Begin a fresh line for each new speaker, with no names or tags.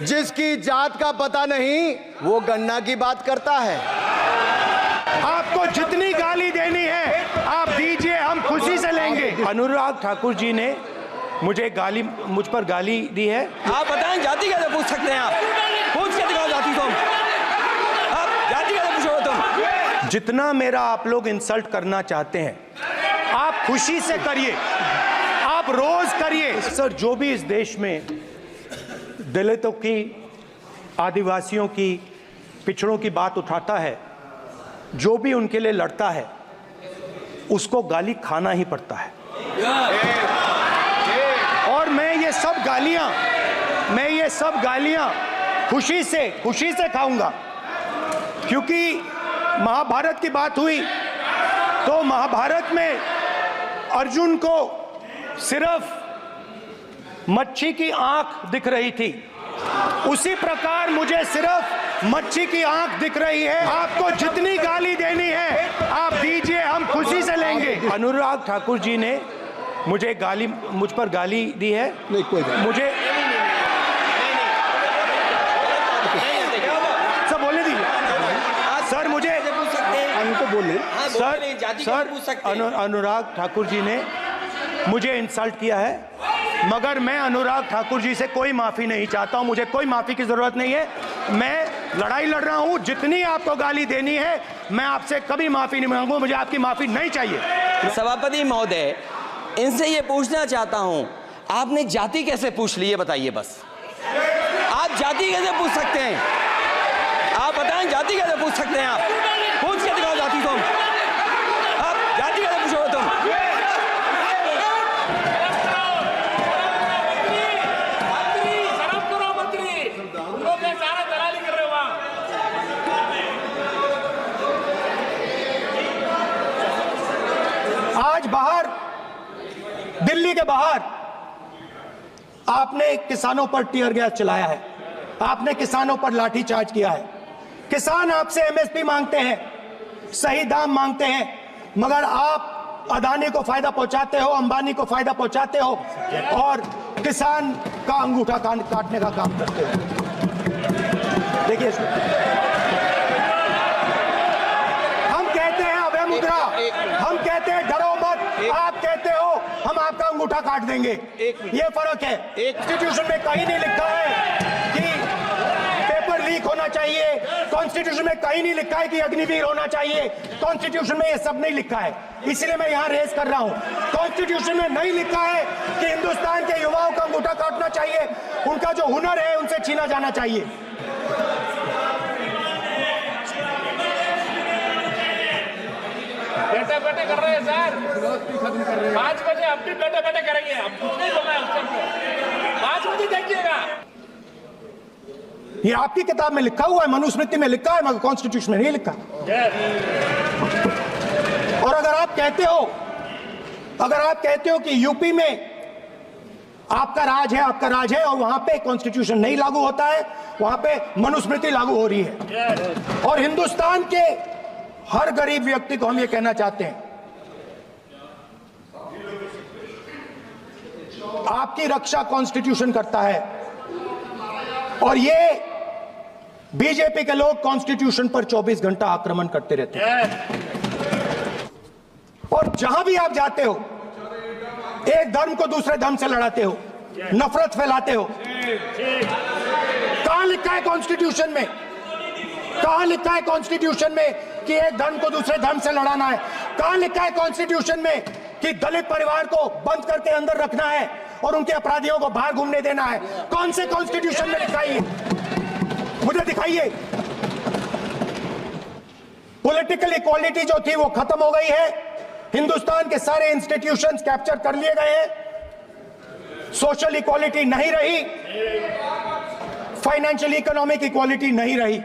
जिसकी जात का पता नहीं वो गन्ना की बात करता है।
आपको जितनी गाली देनी है आप दीजिए, हम खुशी से लेंगे। अनुराग ठाकुर जी ने मुझ पर गाली दी है।
आप बताएं जाति कैसे पूछ सकते हैं? आप पूछ के दिखाओ जाति तुम। आप जाति कैसे पूछोगे तुम?
जितना मेरा आप लोग इंसल्ट करना चाहते हैं आप खुशी से करिए, आप रोज करिए। सर, जो भी इस देश में दलितों की, आदिवासियों की, पिछड़ों की बात उठाता है, जो भी उनके लिए लड़ता है, उसको गाली खाना ही पड़ता है। और मैं ये सब गालियां खुशी से खाऊंगा, क्योंकि महाभारत की बात हुई तो महाभारत में अर्जुन को सिर्फ मच्छी की आंख दिख रही थी, उसी प्रकार मुझे सिर्फ मच्छी की आंख दिख रही है। आपको जितनी गाली देनी है आप दीजिए, हम खुशी से लेंगे। अनुराग ठाकुर जी ने मुझ पर गाली दी है।
नहीं, कोई बात
मुझे सब बोलने दीजिए सर। मुझे
उनको बोले
सर अनुराग ठाकुर जी ने मुझे इंसल्ट किया है, मगर मैं अनुराग ठाकुर जी से कोई माफी नहीं चाहता हूं। मुझे कोई माफी की जरूरत नहीं है। मैं लड़ाई लड़ रहा हूं। जितनी आपको गाली देनी है मैं आपसे कभी माफी नहीं मांगूंगा। मुझे आपकी माफी नहीं चाहिए।
सभापति महोदय, इनसे ये पूछना चाहता हूं, आपने जाति कैसे पूछ ली है बताइए बस। आप जाति कैसे पूछ सकते हैं? आप बताएं जाति कैसे पूछ सकते हैं? आप पूछ के दिखाओ जाति तुम। आप जाति कैसे पूछोगे तुम?
आज बाहर, दिल्ली के बाहर आपने किसानों पर टीयर गैस चलाया है, आपने किसानों पर लाठीचार्ज किया है। किसान आपसे एमएसपी मांगते हैं, सही दाम मांगते हैं, मगर आप अदानी को फायदा पहुंचाते हो, अंबानी को फायदा पहुंचाते हो और किसान का अंगूठा काटने का काम करते हो। देखिए, हम कहते हैं अभय मुद्रा, हम कहते हैं डरो मत, आप कहते हो हम आपका अंगूठा काट देंगे। ये फर्क है। कॉन्स्टिट्यूशन में कहीं नहीं लिखा है कि पेपर लीक होना चाहिए, कॉन्स्टिट्यूशन में कहीं नहीं लिखा है कि अग्निवीर होना चाहिए, कॉन्स्टिट्यूशन में ये सब नहीं लिखा है। इसलिए मैं यहां रेस कर रहा हूं। कॉन्स्टिट्यूशन में नहीं लिखा है कि हिंदुस्तान के युवाओं का अंगूठा काटना चाहिए, उनका जो हुनर है उनसे छीना जाना चाहिए।
बैठे बैठे कर रहे हैं सर, 5 बजे अब भी बैठे बैठे करेंगे। अब कुछ नहीं बोलना है उससे, 5 बजे देखिएगा।
ये आपकी किताब में लिखा हुआ है, मनुस्मृति में लिखा है, मगर कॉन्स्टिट्यूशन में नहीं लिखा। और अगर आप कहते हो कि यूपी में आपका राज है और वहां पे कॉन्स्टिट्यूशन नहीं लागू होता है, वहां पे मनुस्मृति लागू हो रही है। और हिंदुस्तान के हर गरीब व्यक्ति को हम ये कहना चाहते हैं, आपकी रक्षा कॉन्स्टिट्यूशन करता है। और ये बीजेपी के लोग कॉन्स्टिट्यूशन पर 24 घंटा आक्रमण करते रहते हैं। और जहां भी आप जाते हो, एक धर्म को दूसरे धर्म से लड़ाते हो, नफरत फैलाते हो। कहां लिखा है कॉन्स्टिट्यूशन में? कहां लिखा है कॉन्स्टिट्यूशन में कि एक धर्म को दूसरे धर्म से लड़ाना है? कहां लिखा है कॉन्स्टिट्यूशन में कि दलित परिवार को बंद करके अंदर रखना है और उनके अपराधियों को बाहर घूमने देना है? कौन से कॉन्स्टिट्यूशन में लिखा है? मुझे दिखाइए। पॉलिटिकल इक्वालिटी जो थी वो खत्म हो गई है। हिंदुस्तान के सारे इंस्टीट्यूशंस कैप्चर कर लिए गए हैं। सोशल इक्वालिटी नहीं रही, फाइनेंशियल इकोनॉमिक इक्वालिटी नहीं रही।